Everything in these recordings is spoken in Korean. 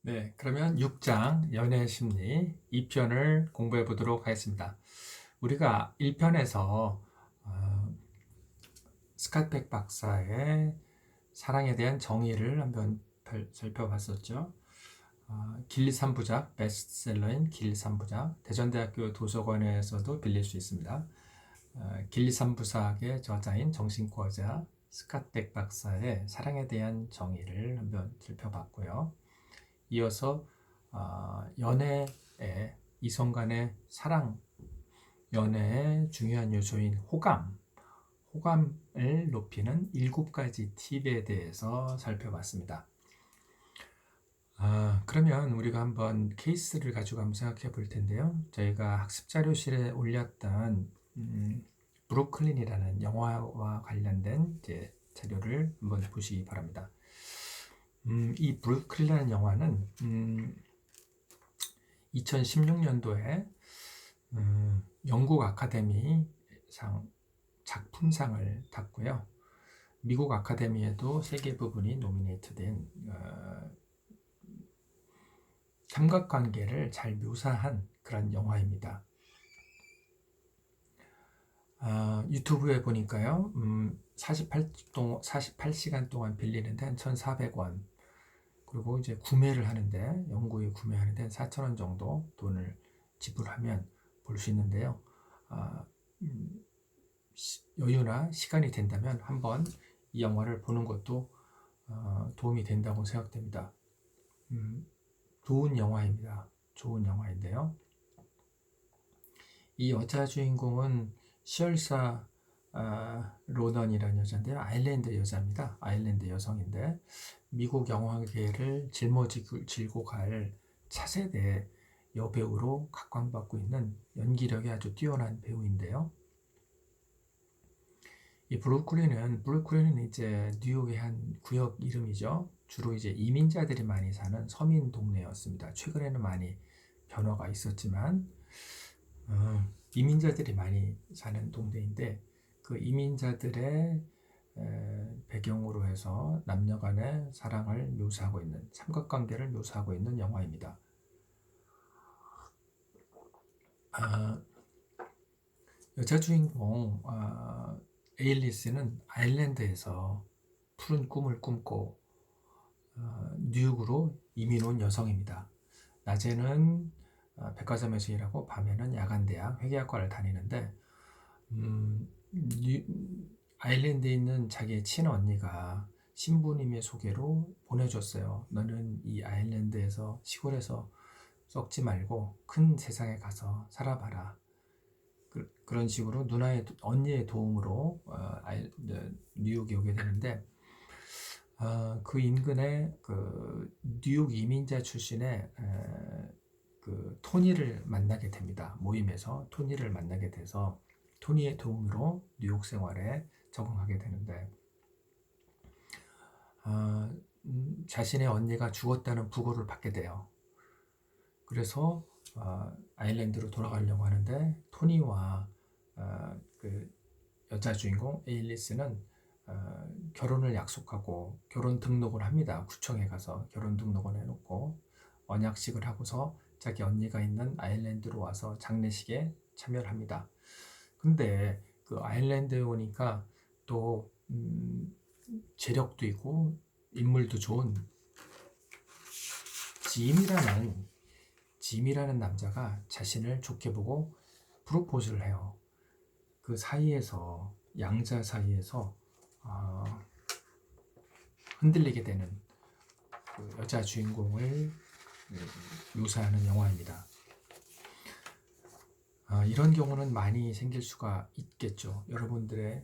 네, 그러면 6장 연애 심리 2편을 공부해 보도록 하겠습니다. 우리가 1편에서 스캇백 박사의 사랑에 대한 정의를 한번 살펴봤었죠. 길 3부작, 베스트셀러인 길 3부작, 대전대학교 도서관에서도 빌릴 수 있습니다. 길 3부작의 저자인 정신과자 스캇백 박사의 사랑에 대한 정의를 한번 살펴봤고요. 이어서 연애의 이성 간의 사랑, 연애의 중요한 요소인 호감을 높이는 7가지 팁에 대해서 살펴봤습니다. 그러면 우리가 한번 케이스를 가지고 한번 생각해 볼 텐데요. 저희가 학습 자료실에 올렸던 브루클린이라는 영화와 관련된 이제 자료를 한번 보시기 바랍니다. 이 브루클린이라는 영화는 2016년도에 영국 아카데미상 작품상을 탔고요. 미국 아카데미에도 3개 부분이 노미네이트된 삼각관계를 잘 묘사한 그런 영화입니다. 유튜브에 보니까요, 48시간 동안 빌리는데 한 1,400원, 그리고 이제 구매를 하는데, 영구에 구매하는데 4,000원 정도 돈을 지불하면 볼 수 있는데요. 여유나 시간이 된다면 한번 이 영화를 보는 것도 도움이 된다고 생각됩니다. 좋은 영화입니다. 좋은 영화인데요. 이 여자 주인공은 시얼사 로넌이라는 여자인데요. 아일랜드 여자입니다. 아일랜드 여성인데 미국 영화계를 짊어지고 갈 차세대 여배우로 각광받고 있는 연기력이 아주 뛰어난 배우인데요. 이 브루클린은 이제 뉴욕의 한 구역 이름이죠. 주로 이제 이민자들이 많이 사는 서민 동네였습니다. 최근에는 많이 변화가 있었지만 이민자들이 많이 사는 동네인데 그 이민자들의 배경으로 해서 남녀 간의 사랑을 묘사하고 있는 삼각관계를 묘사하고 있는 영화입니다. 여자 주인공 에일리스는 아일랜드에서 푸른 꿈을 꿈고 뉴욕으로 이민 온 여성입니다. 낮에는 백화점에서 일하고 밤에는 야간대학 회계학과를 다니는데 아일랜드에 있는 자기의 친언니가 신부님의 소개로 보내줬어요. 너는 이 아일랜드에서 시골에서 썩지 말고 큰 세상에 가서 살아봐라. 그런 식으로 언니의 도움으로 뉴욕에 오게 되는데 그 인근에 그 뉴욕 이민자 출신의 그 토니를 만나게 됩니다. 모임에서 토니를 만나게 돼서 토니의 도움으로 뉴욕 생활에 적응하게 되는데 자신의 언니가 죽었다는 부고를 받게 돼요. 그래서 아일랜드로 돌아가려고 하는데 토니와 그 여자 주인공 에일리스는 결혼을 약속하고 결혼 등록을 합니다. 구청에 가서 결혼 등록을 해놓고 언약식을 하고서 자기 언니가 있는 아일랜드로 와서 장례식에 참여를 합니다. 근데 그 아일랜드에 오니까 또 재력도 있고 인물도 좋은 짐이라는 남자가 자신을 좋게 보고 프로포즈를 해요. 그 사이에서 양자 사이에서 흔들리게 되는 그 여자 주인공을 묘사하는 영화입니다. 이런 경우는 많이 생길 수가 있겠죠. 여러분들의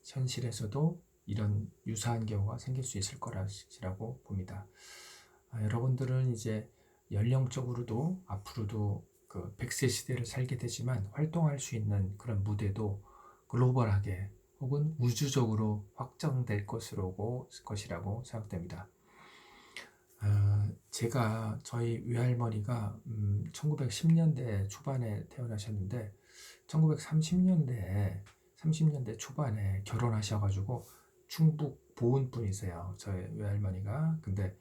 현실에서도 이런 유사한 경우가 생길 수 있을 거라고 봅니다. 여러분들은 이제 연령적으로도 앞으로도 그 100세 시대를 살게 되지만 활동할 수 있는 그런 무대도 글로벌하게 혹은 우주적으로 확장될 것이라고 생각됩니다. 제가 저희 외할머니가 1910년대 초반에 태어나셨는데 1930년대 초반에 결혼하셔가지고 충북 보은분이세요. 저희 외할머니가. 근데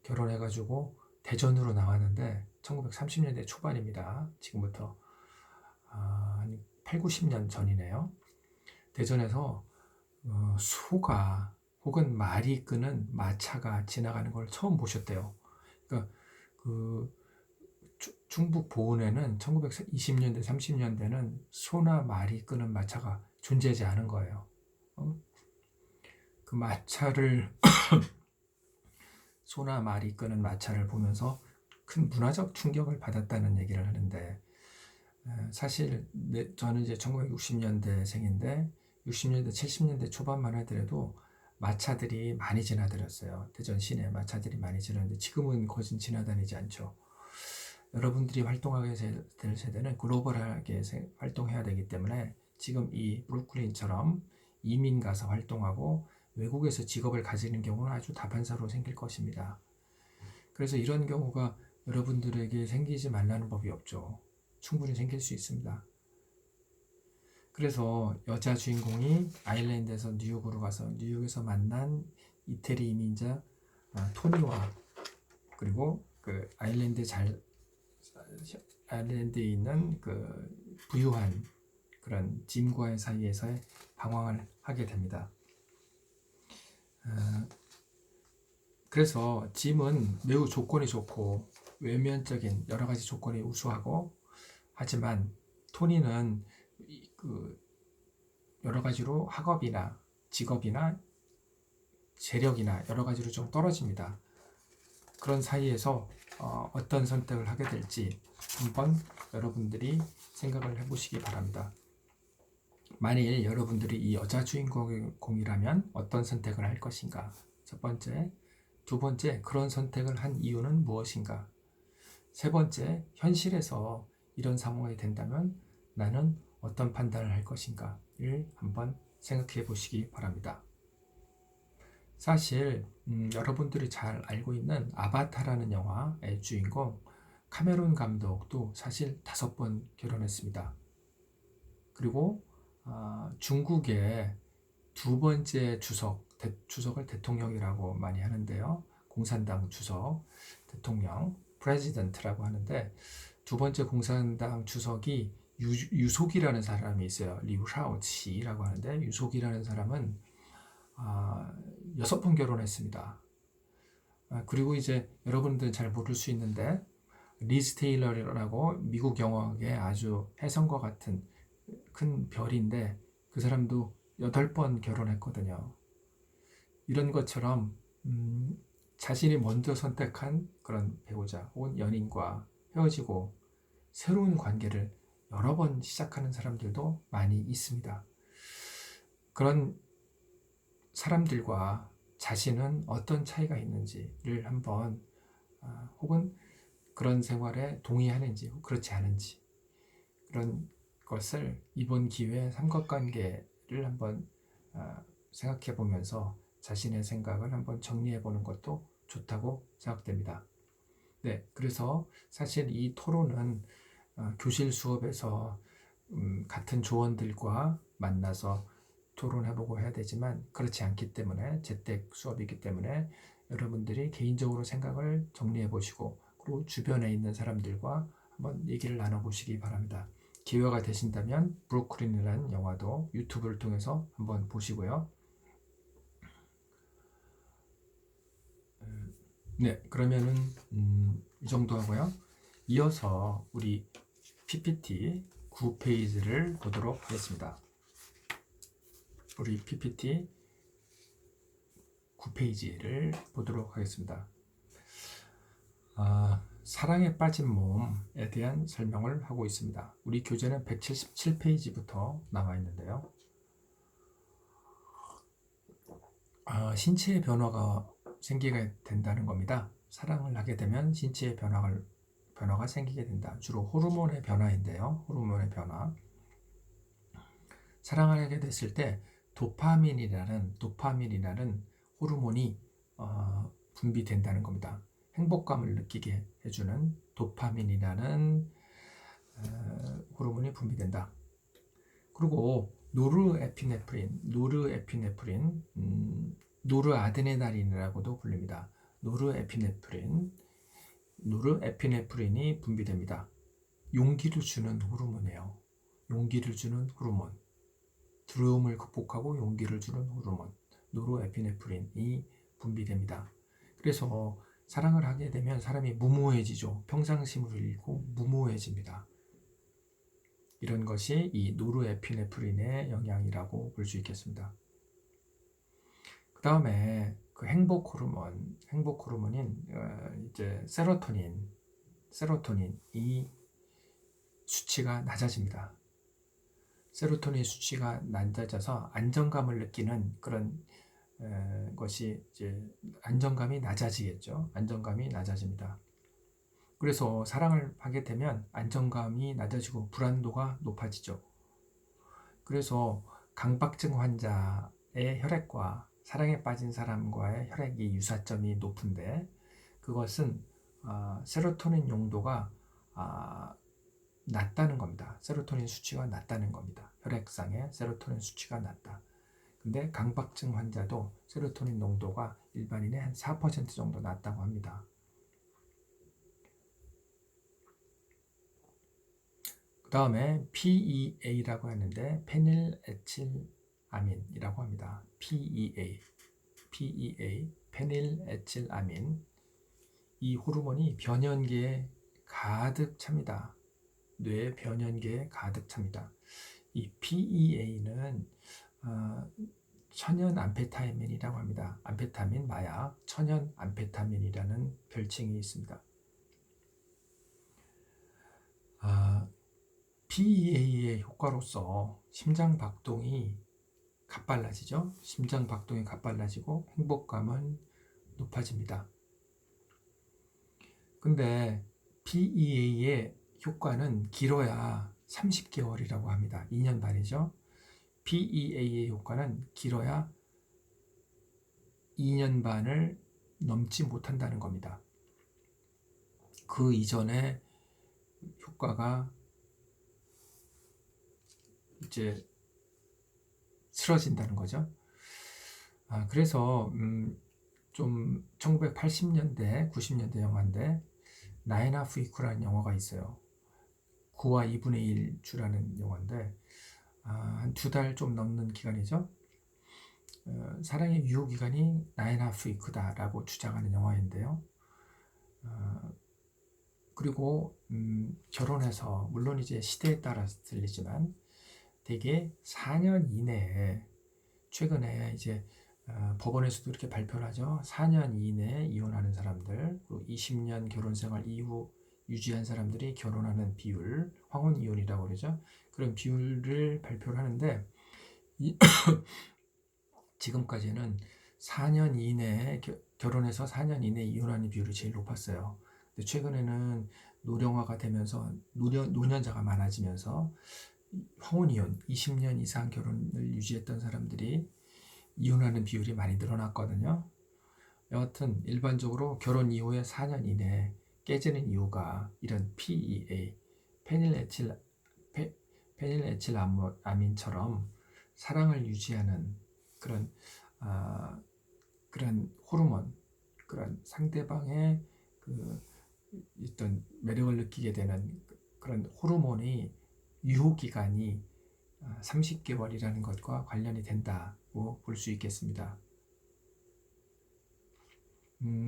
결혼해가지고 대전으로 나왔는데 1930년대 초반입니다. 지금부터 한 8, 90년 전이네요. 대전에서 소가 혹은 말이 끄는 마차가 지나가는 걸 처음 보셨대요. 그러니까 그 중북 보은에는 1920년대, 30년대는 소나 말이 끄는 마차가 존재하지 않은 거예요. 그 마차를 소나 말이 끄는 마차를 보면서 큰 문화적 충격을 받았다는 얘기를 하는데, 사실 저는 이제 1960년대생인데 60년대, 70년대 초반만 하더라도 마차들이 많이 지나다녔어요. 대전 시내 마차들이 많이 지나는데 지금은 거진 지나다니지 않죠. 여러분들이 활동하게 될 세대는 글로벌하게 활동해야 되기 때문에 지금 이 브루클린처럼 이민 가서 활동하고 외국에서 직업을 가지는 경우는 아주 다반사로 생길 것입니다. 그래서 이런 경우가 여러분들에게 생기지 말라는 법이 없죠. 충분히 생길 수 있습니다. 그래서 여자 주인공이 아일랜드에서 뉴욕으로 가서 뉴욕에서 만난 이태리 이민자 토니와, 그리고 그 아일랜드에 있는 그 부유한 그런 짐과의 사이에서의 방황을 하게 됩니다. 그래서 짐은 매우 조건이 좋고 외면적인 여러 가지 조건이 우수하고, 하지만 토니는 그 여러 가지로 학업이나 직업이나 재력이나 여러 가지로 좀 떨어집니다. 그런 사이에서 어떤 선택을 하게 될지 한번 여러분들이 생각을 해보시기 바랍니다. 만일 여러분들이 이 여자 주인공이라면 어떤 선택을 할 것인가? 첫 번째. 두 번째, 그런 선택을 한 이유는 무엇인가? 세 번째, 현실에서 이런 상황이 된다면 나는 어떤 판단을 할 것인가를 한번 생각해 보시기 바랍니다. 사실 여러분들이 잘 알고 있는 아바타라는 영화의 주인공 카메론 감독도 사실 5번 결혼했습니다. 그리고 중국의 두 번째 주석을 대통령이라고 많이 하는데요. 공산당 주석, 대통령, 프레지던트라고 하는데, 두 번째 공산당 주석이 유속이라는 사람이 있어요. 리우샤오치라고 하는데, 유속이라는 사람은 6번 결혼했습니다. 그리고 이제 여러분들은 잘 모를 수 있는데, 리즈 테일러라고 미국 영화의 아주 혜성과 같은 큰 별인데 그 사람도 8번 결혼했거든요. 이런 것처럼 자신이 먼저 선택한 그런 배우자 혹은 연인과 헤어지고 새로운 관계를 여러 번 시작하는 사람들도 많이 있습니다. 그런 사람들과 자신은 어떤 차이가 있는지를 한번, 혹은 그런 생활에 동의하는지 그렇지 않은지, 그런 것을 이번 기회에 삼각관계를 한번 생각해 보면서 자신의 생각을 한번 정리해 보는 것도 좋다고 생각됩니다. 네, 그래서 사실 이 토론은 교실 수업에서 같은 조원들과 만나서 토론해보고 해야 되지만 그렇지 않기 때문에, 재택 수업이기 때문에 여러분들이 개인적으로 생각을 정리해 보시고, 그리고 주변에 있는 사람들과 한번 얘기를 나눠보시기 바랍니다. 기회가 되신다면 브루클린이라는 영화도 유튜브를 통해서 한번 보시고요. 네, 그러면은 이 정도 하고요. 이어서 우리 PPT 9페이지를 보도록 하겠습니다. 우리 PPT 9페이지를 보도록 하겠습니다. 사랑에 빠진 몸에 대한 설명을 하고 있습니다. 우리 교재는 177페이지부터 나와 있는데요. 신체의 변화가 생기게 된다는 겁니다. 사랑을 하게 되면 신체의 변화가 생기게 된다. 주로 호르몬의 변화인데요. 호르몬의 변화. 사랑을 하게 됐을 때 도파민이라는 호르몬이 분비된다는 겁니다. 행복감을 느끼게 해주는 도파민이라는 호르몬이 분비된다. 그리고 노르에피네프린, 노르아드레날린이라고도 불립니다. 노르에피네프린, 노르에피네프린이 분비됩니다. 용기를 주는 호르몬이에요. 용기를 주는 호르몬. 두려움을 극복하고 용기를 주는 호르몬. 노르에피네프린이 분비됩니다. 그래서 사랑을 하게 되면 사람이 무모해지죠. 평상심을 잃고 무모해집니다. 이런 것이 이 노르에피네프린의 영향이라고 볼 수 있겠습니다. 그 다음에 그 행복 호르몬인 이제 세로토닌 이 수치가 낮아집니다. 세로토닌 수치가 낮아져서 안정감을 느끼는 그런 것이 이제 안정감이 낮아지겠죠. 안정감이 낮아집니다. 그래서 사랑을 하게 되면 안정감이 낮아지고 불안도가 높아지죠. 그래서 강박증 환자의 혈액과 사랑에 빠진 사람과의 혈액이 유사점이 높은데 그것은 세로토닌 용도가 낮다는 겁니다. 세로토닌 수치가 낮다는 겁니다. 혈액상의 세로토닌 수치가 낮다. 근데 강박증 환자도 세로토닌 농도가 일반인의 한 4% 정도 낮다고 합니다. 그 다음에 PEA라고 하는데 페닐에틸아민이라고 합니다. PEA, 페닐에틸아민. 이 호르몬이 변연계에 가득 찹니다. 뇌 변연계에 가득 찹니다. 이 PEA는 천연 암페타민이라고 합니다. 암페타민 마약, 천연 암페타민이라는 별칭이 있습니다. PEA의 효과로서 심장 박동이 가빨라지죠. 심장 박동이 가빨라지고 행복감은 높아집니다. 근데 PEA의 효과는 길어야 30개월이라고 합니다. 2년 반이죠. PEA의 효과는 길어야 2년 반을 넘지 못한다는 겁니다. 그 이전에 효과가 이제 쓰러진다는 거죠. 그래서 좀 1980년대, 90년대 영화인데 나이나 후이쿠라는 영화가 있어요. 9와 2분의 1주라는 영화인데 한 2달 좀 넘는 기간이죠. 사랑의 유효기간이 나이나 후이쿠다라고 주장하는 영화인데요. 그리고 결혼해서 물론 이제 시대에 따라서 틀리지만 대개 4년 이내에 최근에 이제 법원에서도 이렇게 발표를 하죠. 4년 이내에 이혼하는 사람들, 그리고 20년 결혼 생활 이후 유지한 사람들이 결혼하는 비율, 황혼 이혼이라고 그러죠. 그런 비율을 발표를 하는데 지금까지는 4년 이내에 결혼해서 4년 이내에 이혼하는 비율이 제일 높았어요. 근데 최근에는 노령화가 되면서 노년자가 많아지면서 황혼이혼, 20년 이상 결혼을 유지했던 사람들이 이혼하는 비율이 많이 늘어났거든요. 여하튼 일반적으로 결혼 이후에 4년 이내에 깨지는 이유가 이런 PEA, 페닐에틸아민처럼 사랑을 유지하는 그런 호르몬, 그런 상대방의 어떤 매력을 느끼게 되는 그런 호르몬이 유효기간이 30개월이라는 것과 관련이 된다고 볼 수 있겠습니다.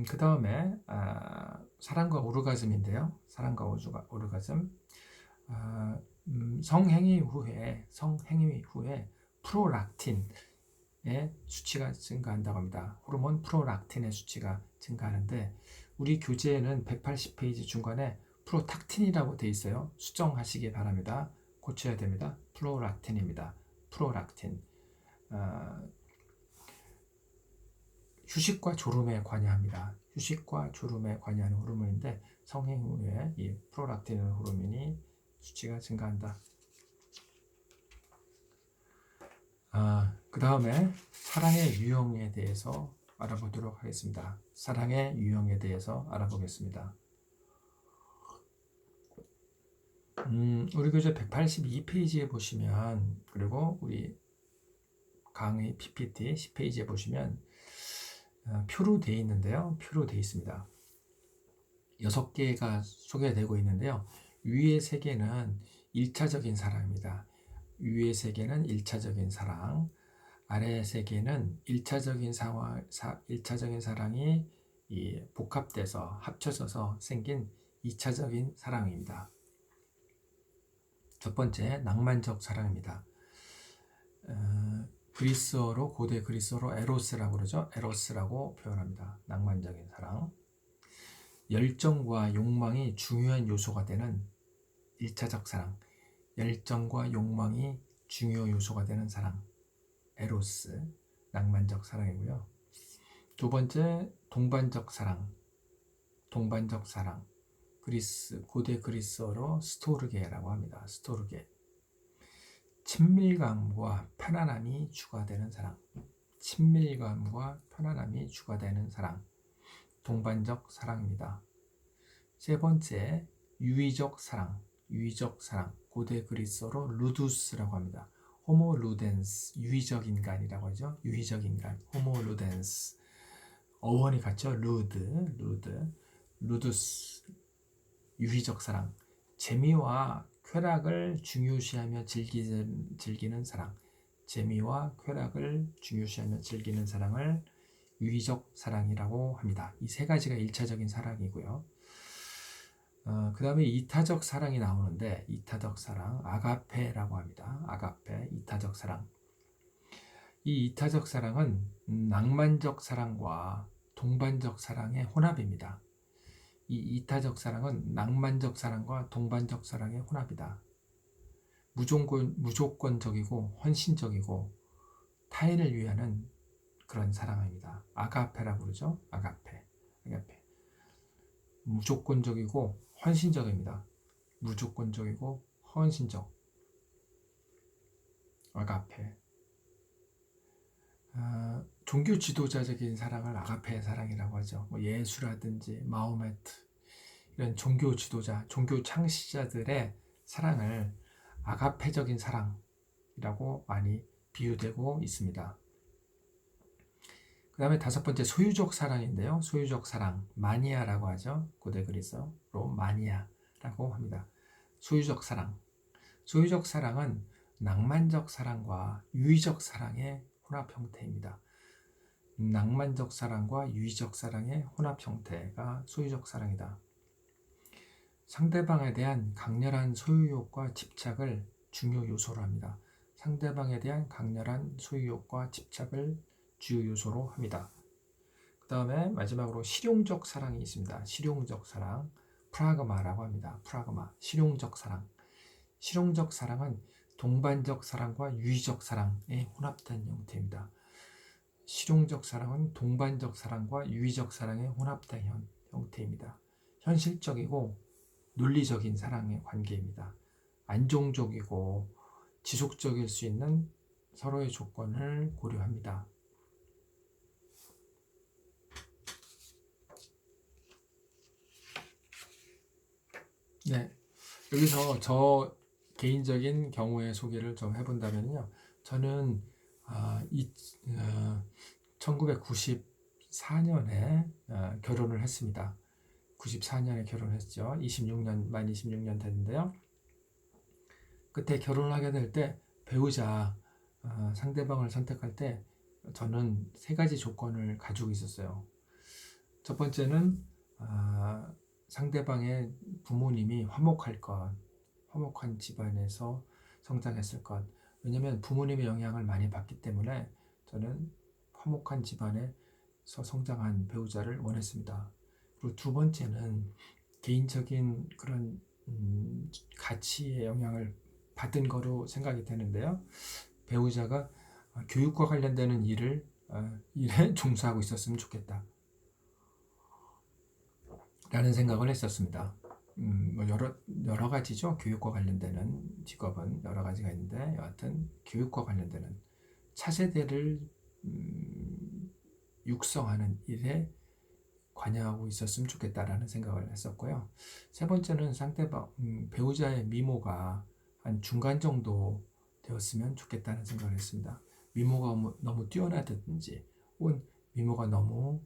그 다음에 사랑과 오르가즘인데요. 사랑과 오르가즘. 성행위 후에 프로락틴의 수치가 증가한다고 합니다. 호르몬 프로락틴의 수치가 증가하는데 우리 교재에는 180페이지 중간에 프로탁틴이라고 되어 있어요. 수정하시기 바랍니다. 고쳐야 됩니다. 프로락틴입니다. 프로락틴. 휴식과 졸음에 관여합니다. 휴식과 졸음에 관여하는 호르몬인데 성행 후에 이 프로락틴 호르몬이 수치가 증가한다. 그 다음에 사랑의 유형에 대해서 알아보도록 하겠습니다. 사랑의 유형에 대해서 알아보겠습니다. 우리 교재 182페이지에 보시면, 그리고 우리 강의 PPT 10페이지에 보시면 표로 되어 있는데요. 표로 되어 있습니다. 6개가 소개되고 있는데요. 위의 3개는 1차적인 사랑입니다. 위의 3개는 1차적인 사랑, 아래 3개는 1차적인 사랑이 복합돼서 합쳐져서 생긴 2차적인 사랑입니다. 첫 번째, 낭만적 사랑입니다. 그리스어로, 고대 그리스어로 에로스라고 그러죠. 에로스라고 표현합니다. 낭만적인 사랑. 열정과 욕망이 중요한 요소가 되는 1차적 사랑. 열정과 욕망이 중요 요소가 되는 사랑. 에로스, 낭만적 사랑이고요. 두 번째, 동반적 사랑. 동반적 사랑. 고대 그리스어로 스토르게라고 합니다. 스토르게. 친밀감과 편안함이 추가되는 사랑. 친밀감과 편안함이 추가되는 사랑. 동반적 사랑입니다. 세 번째, 유의적 사랑. 유의적 사랑. 고대 그리스어로 루두스라고 합니다. 호모 루덴스, 유의적 인간이라고 하죠. 유의적 인간, 호모 루덴스. 어원이 같죠. 루두스, 유의적 사랑. 재미와 쾌락을 중요시하며 즐기는 사랑. 재미와 쾌락을 중요시하며 즐기는 사랑을 유의적 사랑이라고 합니다. 이 3가지가 1차적인 사랑이고요. 그 다음에 2타적 사랑이 나오는데, 2타적 사랑, 아가페라고 합니다. 아가페, 2타적 사랑. 이 2타적 사랑은 낭만적 사랑과 동반적 사랑의 혼합입니다. 이 2타적 사랑은 낭만적 사랑과 동반적 사랑의 혼합이다. 무조건적이고 헌신적이고 타인을 위하는 그런 사랑입니다. 아가페라고 그러죠. 아가페. 무조건적이고 헌신적입니다. 무조건적이고 헌신적. 아가페. 종교 지도자적인 사랑을 아가페 사랑이라고 하죠. 예수라든지 마호메트, 이런 종교 지도자, 종교 창시자들의 사랑을 아가페적인 사랑이라고 많이 비유되고 있습니다. 그 다음에 5번째, 소유적 사랑인데요. 소유적 사랑, 마니아라고 하죠. 고대 그리스어로 마니아라고 합니다. 소유적 사랑. 소유적 사랑은 낭만적 사랑과 유의적 사랑의 혼합 형태입니다. 낭만적 사랑과 유의적 사랑의 혼합 형태가 소유적 사랑이다. 상대방에 대한 강렬한 소유욕과 집착을 중요 요소로 합니다. 상대방에 대한 강렬한 소유욕과 집착을 주요 요소로 합니다. 그 다음에 마지막으로 실용적 사랑이 있습니다. 실용적 사랑, 프라그마라고 합니다. 프라그마, 실용적 사랑. 실용적 사랑은 동반적 사랑과 유의적 사랑의 혼합된 형태입니다. 실용적 사랑은 동반적 사랑과 유의적 사랑의 혼합된 형태입니다. 현실적이고 논리적인 사랑의 관계입니다. 안정적이고 지속적일 수 있는 서로의 조건을 고려합니다. 네, 여기서 저 개인적인 경우의 소개를 좀 해본다면요. 저는 1994년에 결혼을 했습니다. 94년에 결혼했죠. 만 26년 됐는데요. 그때 결혼을 하게 될 때 배우자 상대방을 선택할 때 저는 3가지 조건을 가지고 있었어요. 첫 번째는 상대방의 부모님이 화목할 것, 화목한 집안에서 성장했을 것. 왜냐하면 부모님의 영향을 많이 받기 때문에 저는 화목한 집안에서 성장한 배우자를 원했습니다. 그리고 두 번째는 개인적인 그런 가치의 영향을 받은 거로 생각이 되는데요. 배우자가 교육과 관련되는 일에 종사하고 있었으면 좋겠다 라는 생각을 했었습니다. 여러 가지죠. 교육과 관련되는 직업은 여러 가지가 있는데, 여하튼 교육과 관련되는 차세대를 육성하는 일에 관여하고 있었으면 좋겠다라는 생각을 했었고요. 세 번째는 상대방 배우자의 미모가 한 중간 정도 되었으면 좋겠다는 생각을 했습니다. 미모가 너무 뛰어나든지 혹은 미모가 너무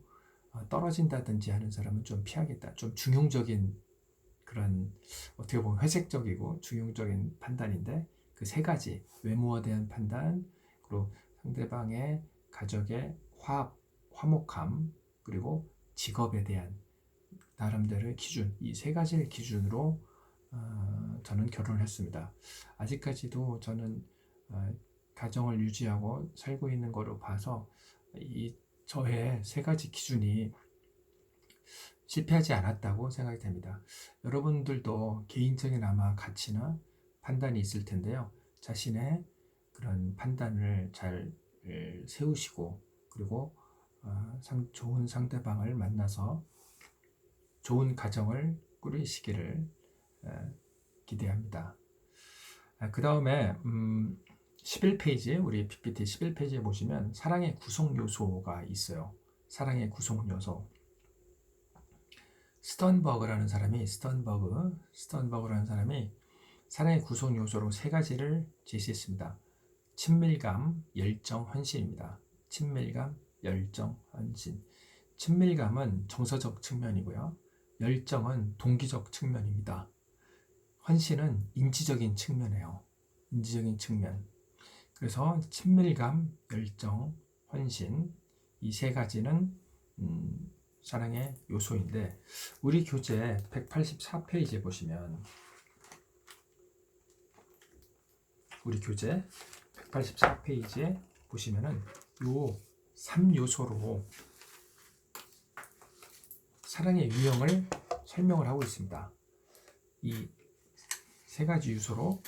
떨어진다든지 하는 사람은 좀 피하겠다. 좀 중용적인 그런 어떻게 보면 회색적이고 중용적인 판단인데 그 세 가지 외모에 대한 판단 그리고 상대방의 가족의 화목함 그리고 직업에 대한 나름대로의 기준 이 세 가지를 기준으로 저는 결혼을 했습니다. 아직까지도 저는 가정을 유지하고 살고 있는 거로 봐서 이 저의 세 가지 기준이 실패하지 않았다고 생각이 됩니다. 여러분들도 개인적인 아마 가치나 판단이 있을 텐데요. 자신의 그런 판단을 잘 세우시고 그리고 좋은 상대방을 만나서 좋은 가정을 꾸리시기를 기대합니다. 그 다음에 11페이지 우리 PPT 11페이지에 보시면 사랑의 구성 요소가 있어요. 사랑의 구성 요소 스턴버그라는 사람이 사랑의 구성 요소로 세 가지를 제시했습니다. 친밀감, 열정, 헌신입니다. 친밀감, 열정, 헌신. 친밀감은 정서적 측면이고요. 열정은 동기적 측면입니다. 헌신은 인지적인 측면이에요. 인지적인 측면. 그래서 친밀감, 열정, 헌신 이 세 가지는 사랑의 요소인데 우리 교재 184페이지에 보시면 요 3요소로 사랑의 유형을 설명을 하고 있습니다. 이 세 가지 요소로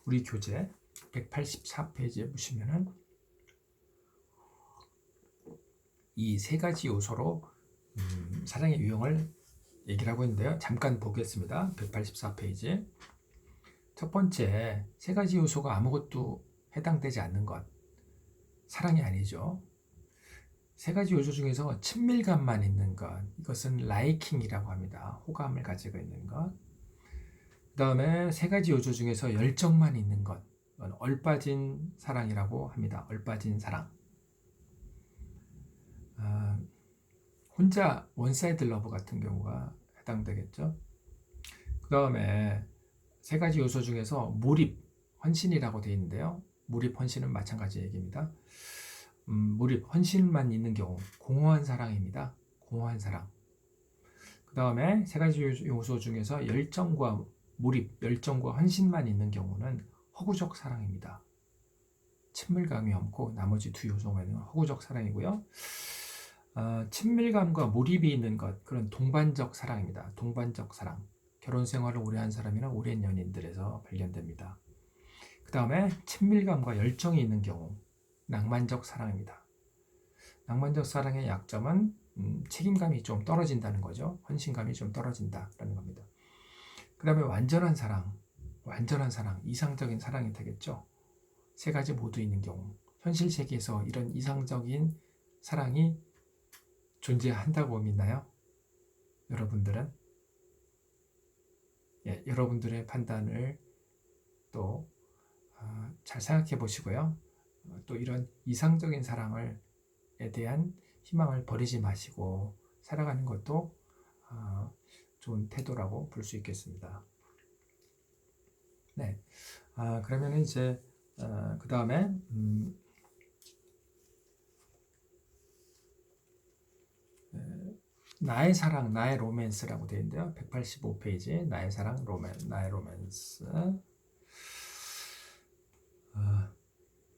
우리 교재 184페이지에 보시면은 이 세 가지 요소로 사랑의 유형을 얘기를 하고 있는데요. 잠깐 보겠습니다. 184페이지. 첫 번째, 세 가지 요소가 아무것도 해당되지 않는 것. 사랑이 아니죠. 세 가지 요소 중에서 친밀감만 있는 것. 이것은 라이킹이라고 합니다. 호감을 가지고 있는 것. 그 다음에 세 가지 요소 중에서 열정만 있는 것. 얼빠진 사랑이라고 합니다. 얼빠진 사랑. 혼자 원사이드 러브 같은 경우가 해당되겠죠. 그 다음에 세 가지 요소 중에서 몰입, 헌신이라고 되어 있는데요. 몰입, 헌신은 마찬가지 얘기입니다. 몰입, 헌신만 있는 경우 공허한 사랑입니다. 공허한 사랑. 그 다음에 세 가지 요소 중에서 열정과 몰입, 열정과 헌신만 있는 경우는 허구적 사랑입니다. 친밀감이 없고 나머지 두 요소는 허구적 사랑이고요. 친밀감과 몰입이 있는 것, 그런 동반적 사랑입니다. 동반적 사랑. 결혼 생활을 오래 한 사람이나 오랜 연인들에서 발견됩니다. 그 다음에 친밀감과 열정이 있는 경우, 낭만적 사랑입니다. 낭만적 사랑의 약점은 책임감이 좀 떨어진다는 거죠. 헌신감이 좀 떨어진다라는 겁니다. 그 다음에 완전한 사랑, 이상적인 사랑이 되겠죠. 세 가지 모두 있는 경우, 현실 세계에서 이런 이상적인 사랑이 존재한다고 믿나요? 여러분들은? 여러분들의 판단을 또 잘 생각해 보시고요. 또 이런 이상적인 사랑에 대한 희망을 버리지 마시고 살아가는 것도 좋은 태도라고 볼 수 있겠습니다. 네, 그러면 이제 그 다음에 나의 사랑, 나의 로맨스라고 되어 있는데요. 185페이지 나의 사랑, 나의 로맨스.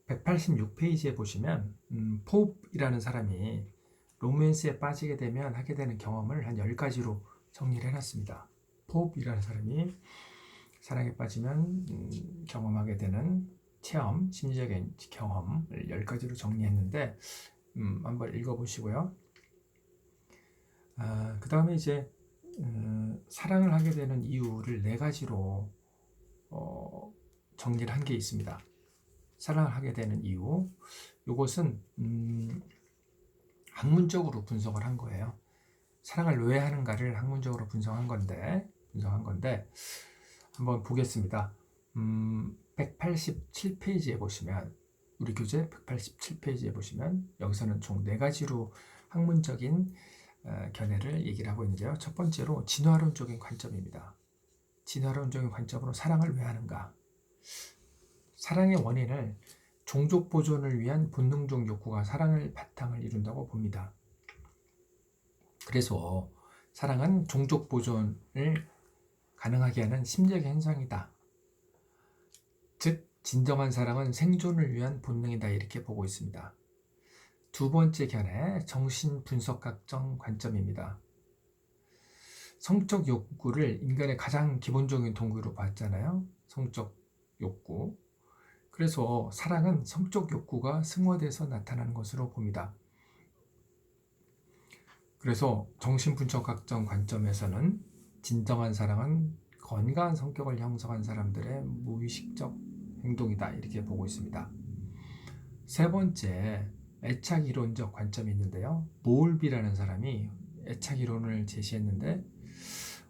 186페이지에 보시면 포브이라는 사람이 로맨스에 빠지게 되면 하게 되는 경험을 한 10가지로 정리를 해놨습니다. 포브이라는 사람이 사랑에 빠지면 경험하게 되는 체험, 심리적인 경험을 10가지로 정리했는데 한번 읽어보시고요. 그 다음에 이제 사랑을 하게 되는 이유를 4가지로 정리를 한 게 있습니다. 사랑을 하게 되는 이유, 이것은 학문적으로 분석을 한 거예요. 사랑을 왜 하는가를 학문적으로 분석한 건데 한번 보겠습니다. 187페이지에 보시면 우리 교재 187페이지에 보시면 여기서는 총 4가지로 학문적인 견해를 얘기를 하고 있는데요. 첫 번째로 진화론적인 관점입니다. 진화론적인 관점으로 사랑을 왜 하는가? 사랑의 원인을 종족 보존을 위한 본능적 욕구가 사랑을 바탕을 이룬다고 봅니다. 그래서 사랑은 종족 보존을 가능하게 하는 심리적 현상이다. 즉 진정한 사랑은 생존을 위한 본능이다 이렇게 보고 있습니다. 두 번째 견해, 정신분석학적 관점입니다. 성적 욕구를 인간의 가장 기본적인 동기로 봤잖아요. 성적 욕구. 그래서 사랑은 성적 욕구가 승화돼서 나타나는 것으로 봅니다. 그래서 정신분석학적 관점에서는 진정한 사랑은 건강한 성격을 형성한 사람들의 무의식적 행동이다 이렇게 보고 있습니다. 세 번째, 애착이론적 관점이 있는데요. 모울비라는 사람이 애착이론을 제시했는데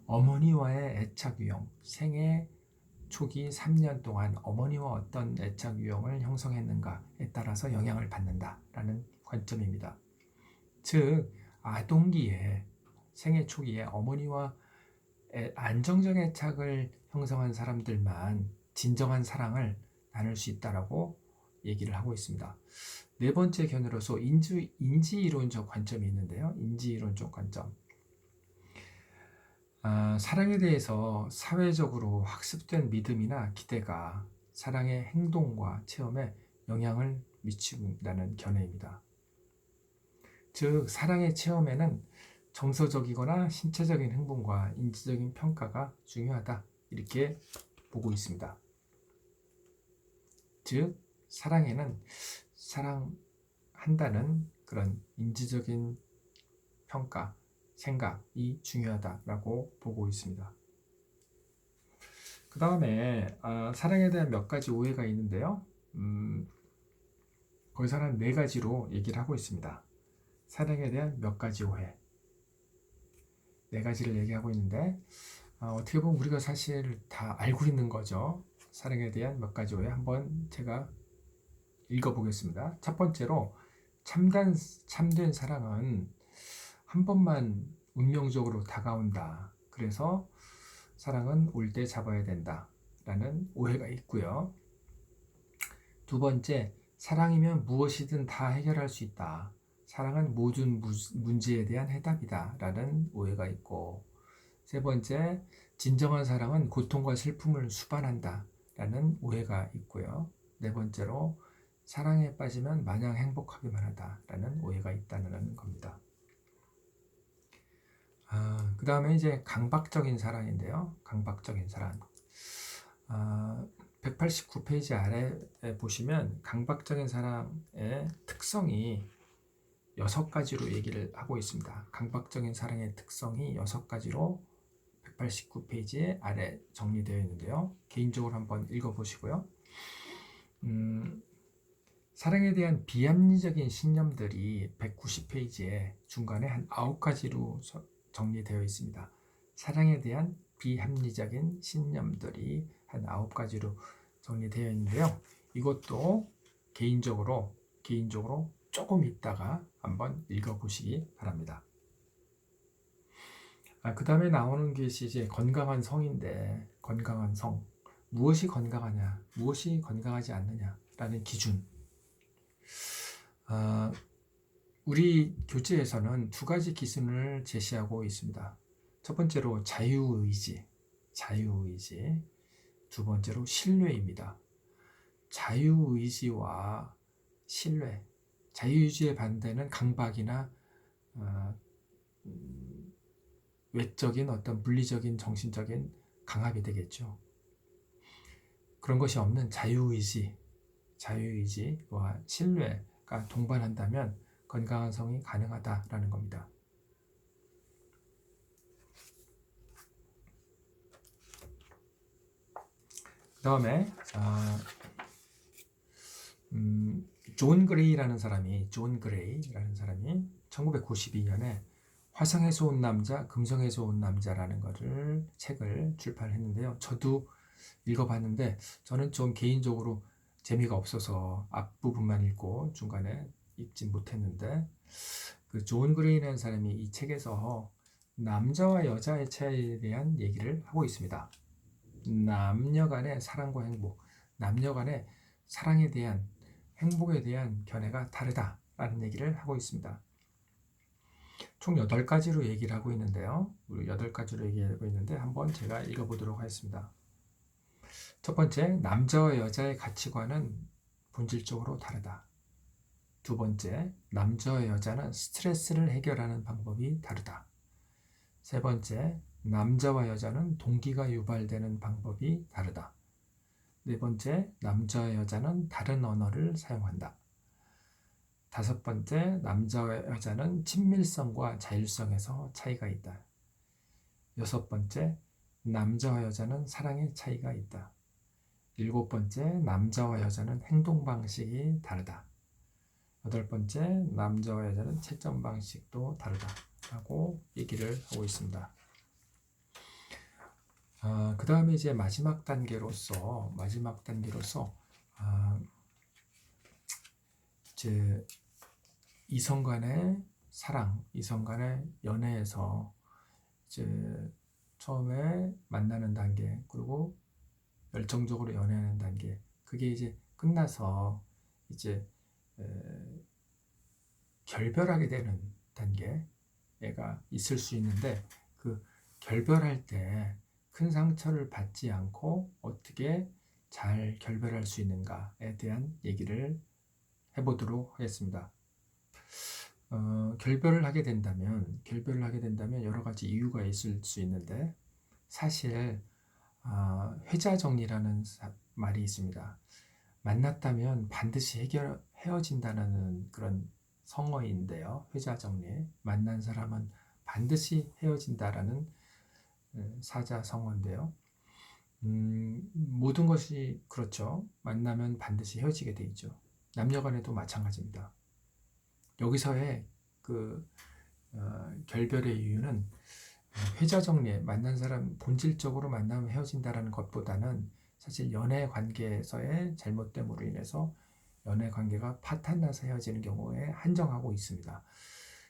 어머니와의 애착 유형, 생애 초기 3년 동안 어머니와 어떤 애착 유형을 형성했는가에 따라서 영향을 받는다라는 관점입니다. 즉 아동기에 생애 초기에 어머니와 안정적 애착을 형성한 사람들만 진정한 사랑을 나눌 수 있다라고 얘기를 하고 있습니다. 네 번째 견해로서 인지이론적 관점이 있는데요. 인지이론적 관점. 사랑에 대해서 사회적으로 학습된 믿음이나 기대가 사랑의 행동과 체험에 영향을 미친다는 견해입니다. 즉 사랑의 체험에는 정서적이거나 신체적인 행동과 인지적인 평가가 중요하다 이렇게 보고 있습니다. 즉 사랑에는 사랑한다는 그런 인지적인 평가, 생각이 중요하다라고 보고 있습니다. 그 다음에 사랑에 대한 몇 가지 오해가 있는데요. 거기서는 네 가지로 얘기를 하고 있습니다. 사랑에 대한 몇 가지 오해. 네 가지를 얘기하고 있는데 어떻게 보면 우리가 사실 다 알고 있는 거죠. 사랑에 대한 몇 가지 오해 한번 제가 읽어보겠습니다. 첫 번째로 참된 사랑은 한 번만 운명적으로 다가온다. 그래서 사랑은 올 때 잡아야 된다. 라는 오해가 있고요. 두 번째, 사랑이면 무엇이든 다 해결할 수 있다. 사랑은 모든 문제에 대한 해답이다. 라는 오해가 있고, 세 번째, 진정한 사랑은 고통과 슬픔을 수반한다. 라는 오해가 있고요. 네 번째로, 사랑에 빠지면 마냥 행복하기만 하다. 라는 오해가 있다는 겁니다. 그 다음에 이제 강박적인 사랑인데요. 강박적인 사랑. 189페이지 아래에 보시면 강박적인 사랑의 특성이 6가지로 얘기를 하고 있습니다. 강박적인 사랑의 특성이 6가지로 189페이지 아래 정리되어 있는데요. 개인적으로 한번 읽어보시고요. 사랑에 대한 비합리적인 신념들이 190페이지에 중간에 한 9가지로 정리되어 있습니다. 사랑에 대한 비합리적인 신념들이 한 9가지로 정리되어 있는데요. 이것도 개인적으로 조금 있다가 한번 읽어보시기 바랍니다. 그 다음에 나오는 것이 이제 건강한 성인데, 건강한 성. 무엇이 건강하냐, 무엇이 건강하지 않느냐라는 기준. 우리 교재에서는 2가지 기준을 제시하고 있습니다. 첫 번째로 자유의지. 두 번째로 신뢰입니다. 자유의지와 신뢰. 자유의지의 반대는 강박이나 외적인 어떤 물리적인 정신적인 강압이 되겠죠. 그런 것이 없는 자유의지와 신뢰가 동반한다면 건강한 성이 가능하다라는 겁니다. 그 다음에 존 그레이라는 사람이 1992년에 화성에서 온 남자, 금성에서 온 남자라는 책을 출판했는데요. 저도 읽어봤는데 저는 좀 개인적으로 재미가 없어서 앞부분만 읽고 중간에 읽지 못했는데 그 존 그레이라는 사람이 이 책에서 남자와 여자의 차이에 대한 얘기를 하고 있습니다. 남녀 간의 사랑과 행복, 남녀 간의 사랑에 대한 행복에 대한 견해가 다르다라는 얘기를 하고 있습니다. 총 8가지로 얘기를 하고 있는데요. 우리 8가지로 얘기하고 있는데 한번 제가 읽어보도록 하겠습니다. 첫 번째, 남자와 여자의 가치관은 본질적으로 다르다. 두 번째, 남자와 여자는 스트레스를 해결하는 방법이 다르다. 세 번째, 남자와 여자는 동기가 유발되는 방법이 다르다. 네 번째, 남자와 여자는 다른 언어를 사용한다. 다섯 번째, 남자와 여자는 친밀성과 자율성에서 차이가 있다. 여섯 번째, 남자와 여자는 사랑의 차이가 있다. 일곱 번째, 남자와 여자는 행동 방식이 다르다. 여덟 번째, 남자와 여자는 채점 방식도 다르다라고 얘기를 하고 있습니다. 그 다음에 이제 마지막 단계로서 이제 이성 간의 사랑, 이성 간의 연애에서 이제 처음에 만나는 단계, 그리고 열정적으로 연애하는 단계, 그게 이제 끝나서 이제 결별하게 되는 단계가 있을 수 있는데, 그 결별할 때 큰 상처를 받지 않고 어떻게 잘 결별할 수 있는가에 대한 얘기를 해보도록 하겠습니다. 결별을 하게 된다면 여러 가지 이유가 있을 수 있는데, 사실 회자정리라는 말이 있습니다. 만났다면 반드시 헤어진다는 그런 성어인데요. 회자정리, 만난 사람은 반드시 헤어진다라는 사자성어인데요. 모든 것이 그렇죠. 만나면 반드시 헤어지게 돼 있죠. 남녀간에도 마찬가지입니다. 여기서의 결별의 이유는 회자정리에 만난 사람 본질적으로 만나면 헤어진다라는 것보다는 사실 연애 관계에서의 잘못됨으로 인해서 연애 관계가 파탄나서 헤어지는 경우에 한정하고 있습니다.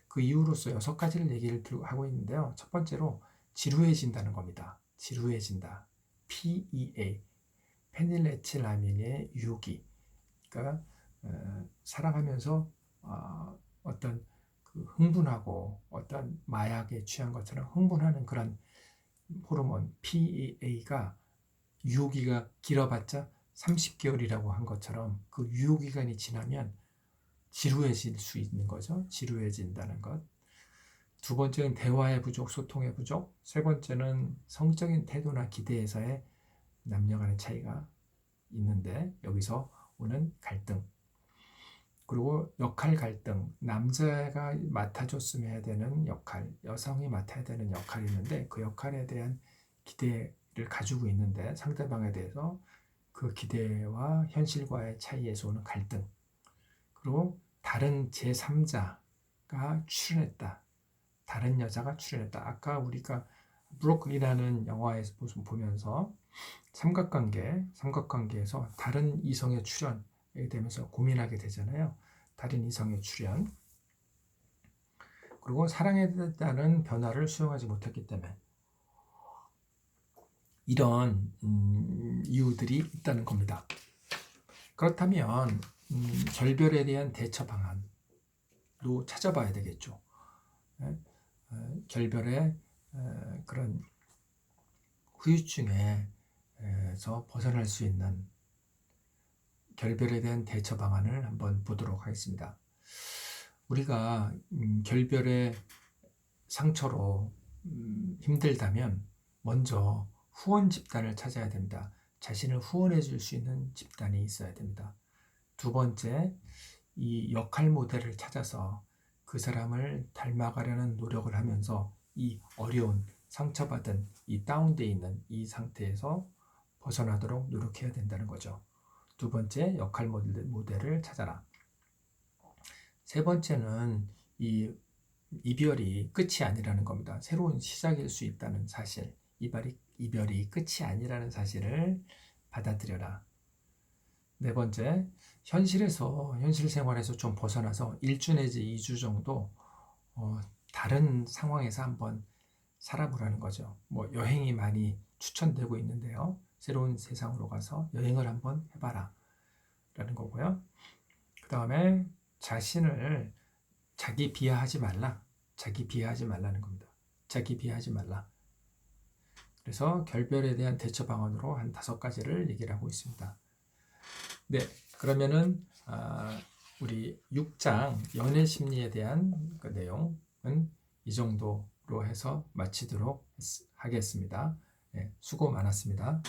그 이유로서 6가지를 얘기를 하고 있는데요. 첫 번째로 지루해진다는 겁니다. 지루해진다. PEA, 페닐에틸라민의 유기. 그러니까 사랑하면서 어떤 흥분하고 어떤 마약에 취한 것처럼 흥분하는 그런 호르몬 PEA가 유효기가 길어봤자 30개월이라고 한 것처럼 그 유효기간이 지나면 지루해질 수 있는 거죠. 지루해진다는 것. 두 번째는 대화의 부족, 소통의 부족. 세 번째는 성적인 태도나 기대에서의 남녀 간의 차이가 있는데 여기서 오는 갈등. 그리고 역할 갈등, 남자가 맡아줬으면 해야 되는 역할, 여성이 맡아야 되는 역할이 있는데 그 역할에 대한 기대를 가지고 있는데 상대방에 대해서 그 기대와 현실과의 차이에서 오는 갈등. 그리고 다른 제3자가 출연했다. 다른 여자가 출연했다. 아까 우리가 브로큰이라는 영화에서 보면서 삼각관계에서 다른 이성의 출연에 되면서 고민하게 되잖아요. 다른 이성의 출연. 그리고 사랑에 대한 변화를 수용하지 못했기 때문에 이런 이유들이 있다는 겁니다. 그렇다면 결별에 대한 대처 방안도 찾아봐야 되겠죠. 결별의 그런 후유증에서 벗어날 수 있는 결별에 대한 대처 방안을 한번 보도록 하겠습니다. 우리가 결별의 상처로 힘들다면 먼저 후원 집단을 찾아야 됩니다. 자신을 후원해 줄 수 있는 집단이 있어야 됩니다. 두 번째, 이 역할 모델을 찾아서 그 사람을 닮아가려는 노력을 하면서 이 어려운 상처받은 이 다운되어 있는 이 상태에서 벗어나도록 노력해야 된다는 거죠. 두 번째, 역할 모델을 찾아라. 세 번째는 이 이별이 끝이 아니라는 겁니다. 새로운 시작일 수 있다는 사실, 이별이 끝이 아니라는 사실을 받아들여라. 네 번째, 현실 생활에서 좀 벗어나서 1주 내지 2주 정도 다른 상황에서 한번 살아보라는 거죠. 뭐 여행이 많이 추천되고 있는데요. 새로운 세상으로 가서 여행을 한번 해봐라 라는 거고요. 그 다음에 자신을 자기 비하하지 말라. 자기 비하하지 말라는 겁니다. 자기 비하하지 말라. 그래서 결별에 대한 대처 방안으로 한 5가지를 얘기를 하고 있습니다. 네, 그러면은 우리 6장 연애 심리에 대한 그 내용은 이 정도로 해서 마치도록 하겠습니다. 네, 수고 많았습니다.